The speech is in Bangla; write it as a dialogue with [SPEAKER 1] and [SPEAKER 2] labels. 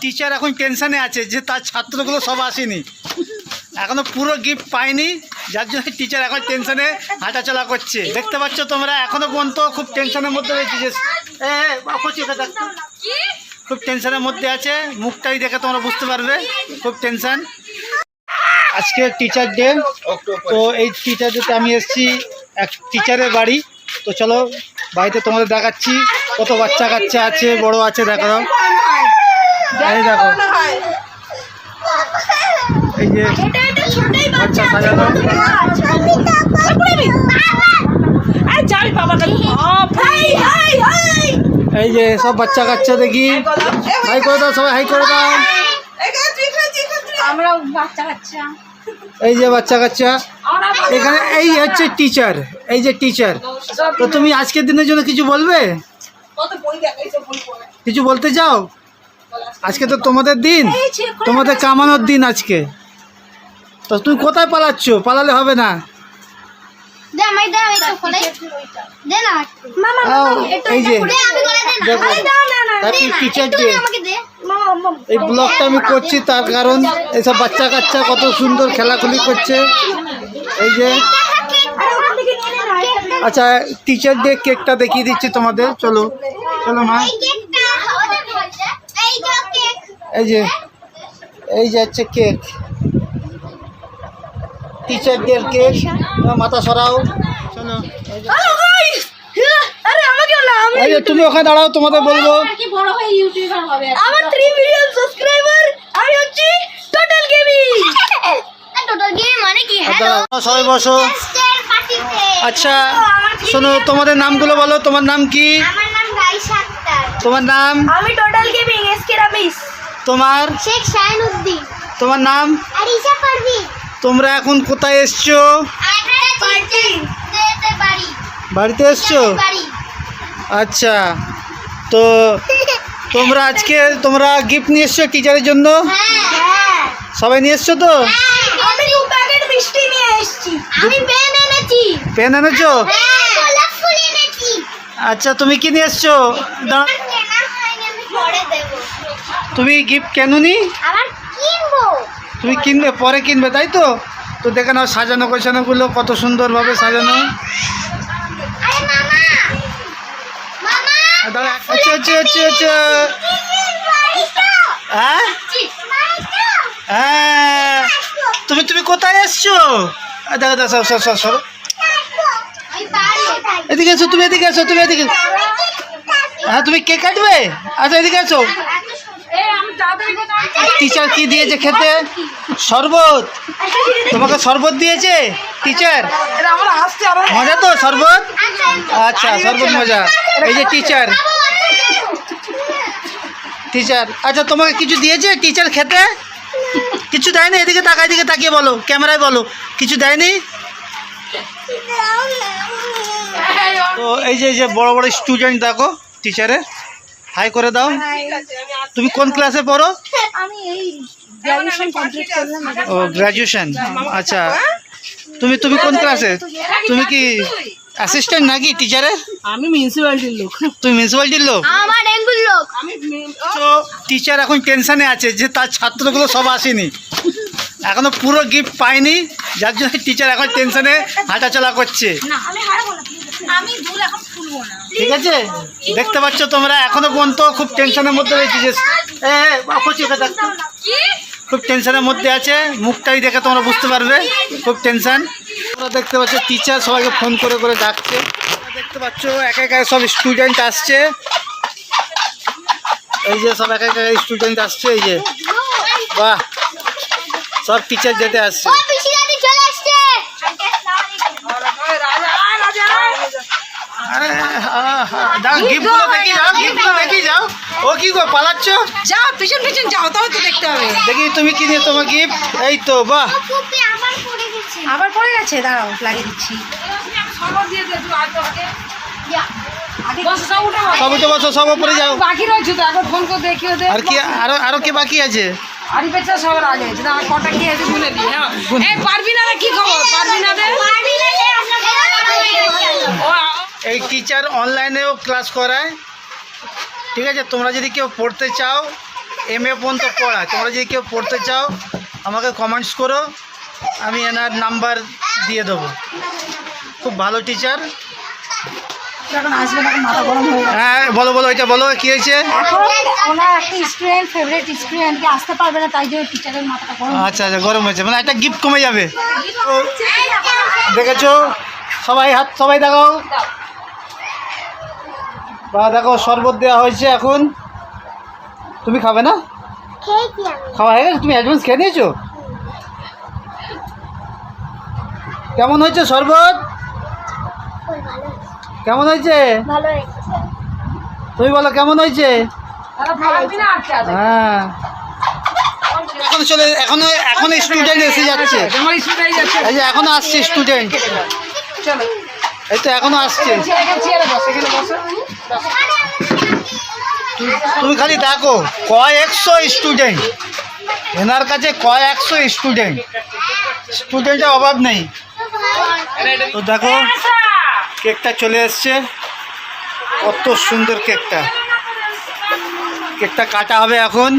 [SPEAKER 1] টিচার এখন টেনশনে আছে যে তার ছাত্রগুলো সব আসেনি, এখনো পুরো গিফট পায়নি, যার জন্য টিচার এখন টেনশনে হাঁটাচলা করছে। দেখতে পাচ্ছ তোমরা এখনো পর্যন্ত খুব টেনশনের মধ্যে রয়েছে, যে খুব টেনশনের মধ্যে আছে, মুখটাই দেখে তোমরা বুঝতে পারবে খুব টেনশন। আজকে টিচার ডে, তো এই টিচার ডেতে আমি এসেছি এক টিচারের বাড়ি। তো চলো বাড়িতে তোমাদের দেখাচ্ছি কত বাচ্চা কাচ্চা আছে, বড় আছে, দেখা দাও। এই দেখো, এই যে বাচ্চা সাজানো, এই যে সব বাচ্চা কাচ্চা দেখি। হাই করে দাও সবাই, হাই করে দাও। এই যে বাচ্চা কাচ্চা এখানে, এই হচ্ছে টিচার, এই যে টিচার। তো তুমি আজকের দিনের জন্য কিছু বলবে, কিছু বলতে চাও? আজকে তো তোমাদের দিন, তোমাদের কামানোর দিন আজকে। তো তুমি কোথায় পালাচ্ছ? পালালে হবে না। এই যে দেখো, হ্যাপি টিচার ডে। এই ব্লগটা আমি করছি তার কারণ এইসব বাচ্চা কাচ্চা কত সুন্দর খেলাখুলি করছে। এই যে আচ্ছা, টিচার ডে কেকটা দেখিয়ে দিচ্ছি তোমাদের, চলো চলো মা। এই যে হচ্ছে কেক, টিচার ডে কেক। মাথা সরাও, চলো। এই যে তুমি ওখানে দাঁড়াও, তোমাদের বলবো।
[SPEAKER 2] আমার 3 মিলিয়ন সাবস্ক্রাইবার, আমি হচ্ছি টোটাল গেমিং। টোটাল গেমিং মানে কি? হ্যালো
[SPEAKER 1] সবাই বসো। আচ্ছা শোনো, তোমাদের নামগুলো বলো। তোমার নাম কি?
[SPEAKER 2] আমার নাম রাইসা আক্তার।
[SPEAKER 1] তোমার নাম?
[SPEAKER 2] আমি টোটাল গেমিং এসকে রামিস।
[SPEAKER 1] তোমার?
[SPEAKER 2] শেখ শাহিনুদ্দিন।
[SPEAKER 1] তোমার নাম?
[SPEAKER 2] আরিশা পারভিন।
[SPEAKER 1] তোমরা এখন কোথায় এসছো? বাড়িতে এসছো? আচ্ছা, তো তোমরা আজকে তোমরা গিফট নিয়ে এসছো টিচারের জন্য? সবাই নিয়ে এসছো তো?
[SPEAKER 2] আমি 2 প্যাকেট মিষ্টি নিয়ে এসেছি। আমি পেন এনেছি।
[SPEAKER 1] পেন এনেছো?
[SPEAKER 2] গোলাপ ফুল এনেছি।
[SPEAKER 1] আচ্ছা, তুমি কি নিয়ে এসছো?
[SPEAKER 2] কেনা হয়নি, আমি পরে দেব।
[SPEAKER 1] তুমি গিফট কেননি?
[SPEAKER 2] আবার কিনবো।
[SPEAKER 1] তুমি কিনবে, পরে কিনবে, তাই তো? তো দেখে নাও সাজানো গোছানোগুলো কত সুন্দরভাবে সাজানো।
[SPEAKER 2] আরে মামা, মামা
[SPEAKER 1] আচ্ছা আচ্ছা আচ্ছা আচ্ছা, হ্যাঁ হ্যাঁ, তুমি কোথায় এসছো? দেখো দেখো, সব সব সব এদিকে এসো, তুমি এদিকে এসো, তুমি এদিকে। হ্যাঁ, তুমি কেক কাটবে? আচ্ছা এদিকে এসো। টিচার কি দিয়েছে খেতে? শরবত। তোমাকে শরবত দিয়েছে টিচার? মজা তো শরবত? আচ্ছা, শরবত মজা। এই যে টিচার, টিচার। আচ্ছা, তোমাকে কিছু দিয়েছে টিচার খেতে? কিছু দেয়নি? এদিকে তাকা, এদিকে তাকিয়ে বলো, ক্যামেরায় বলো, কিছু দেয়নি? তো এই যে বড় বড় স্টুডেন্ট দেখো টিচারের, হাই করে দাও। তুমি কোন ক্লাসে পড়ো?
[SPEAKER 2] আমি এই গ্র্যাজুয়েশন কমপ্লিট করলাম।
[SPEAKER 1] ও গ্র্যাজুয়েশন, আচ্ছা। তুমি কোন ক্লাসে? তুমি কি অ্যাসিস্ট্যান্ট নাকি টিচারের?
[SPEAKER 3] আমি মিউনিসিপ্যালিটির লোক।
[SPEAKER 1] তুমি মিউনিসিপ্যালিটির লোক?
[SPEAKER 2] আমার ডেঙ্গুর লোক।
[SPEAKER 1] তো টিচার এখন টেনশনে আছে যে তার ছাত্রগুলো সব আসেনি, এখনো পুরো গিফট পায়নি, যার জন্য টিচার এখন টেনশনে হাঁটাচলা করছে। ঠিক আছে, দেখতে পাচ্ছ তোমরা এখনো পর্যন্ত খুব টেনশনের মধ্যে রয়েছে, যে খুব টেনশনের মধ্যে আছে, মুখটাই দেখে তোমরা বুঝতে পারবে খুব টেনশন। তোমরা দেখতে পাচ্ছ টিচার সবাইকে ফোন করে করে ডাকছে। দেখতে পাচ্ছ একা একা সব স্টুডেন্ট আসছে, এই যে সব একা একা স্টুডেন্ট আসছে। এই যে বাহ, সব টিচার যেতে আসছে। যাও গিফটগুলো দেখি, যাও গিফটগুলো দেখি, যাও। ও কি গো পালাচ্ছ?
[SPEAKER 3] যাও পিছন পিছন যাও, তাও তো দেখতে হবে।
[SPEAKER 1] দেখি তুমি কি নিয়ে তোমার গিফট। এই তো বাহ,
[SPEAKER 3] আবার পড়ে গেছে, দাঁড়াও লাগিয়ে দিচ্ছি।
[SPEAKER 1] সব উঠে বসো, সব উপরে যাও।
[SPEAKER 3] বাকি রয়েছে তো, একবার ফোন করে দেখি ওদের।
[SPEAKER 1] আর কি আরো কি বাকি আছে?
[SPEAKER 3] আরি পেছা সবার আগে আছে, আমার কটা কি আছে শুনে দিই। হ্যাঁ, এই পারবি না কি খবর? পারবি না দে।
[SPEAKER 1] এই টিচার অনলাইনেও ক্লাস করায়, ঠিক আছে? তোমরা যদি কেউ পড়তে চাও MA পর্যন্ত পড়ায়। তোমরা যদি কেউ পড়তে চাও আমাকে কমেন্টস করো, আমি এনার নাম্বার দিয়ে দেবো। খুব ভালো টিচার।
[SPEAKER 2] যখন আসবেন এখন মাথা গরম হয়ে যাবে।
[SPEAKER 1] হ্যাঁ বলো বলো, এটা বলো কী হয়েছে?
[SPEAKER 2] এখন ওনার একটা স্টুডেন্ট ফেভারিট স্টুডেন্টকে আসতে পারবে না, তাই জন্য টিচারের মাথাটা গরম।
[SPEAKER 1] আচ্ছা আচ্ছা, গরম হয়েছে, মানে একটা গিফট কমে যাবে। দেখেছো সবাই, হাত সবাই দেখাও। বা দেখো শরবত দেওয়া হয়েছে এখন। তুমি খাবে না? খাওয়া হয়ে গেছে? তুমি অ্যাডভান্স খেয়ে নিয়েছো? কেমন হয়েছে শরবত? কেমন হয়েছে?
[SPEAKER 2] ভালো
[SPEAKER 1] তুমি বলো কেমন হয়েছে?
[SPEAKER 3] পারবি না আটকে আছে।
[SPEAKER 1] হ্যাঁ, এখন চলে, এখন স্টুডেন্ট এসে যাচ্ছে।
[SPEAKER 3] আমার স্টুডেন্ট যাচ্ছে।
[SPEAKER 1] এই যে এখনো আসছে স্টুডেন্ট,
[SPEAKER 3] চলো
[SPEAKER 1] এই তো এখনো আসছে।
[SPEAKER 3] এখানে চেয়ারে বসো, এখানে বসো।
[SPEAKER 1] তুমি খালি দেখো কয়েকশো স্টুডেন্ট, এনার কাছে কয়েকশো স্টুডেন্ট, স্টুডেন্টের অভাব নেই। তো দেখো কেকটা চলে এসছে, কত সুন্দর কেকটা। কেকটা কাটা হবে এখন।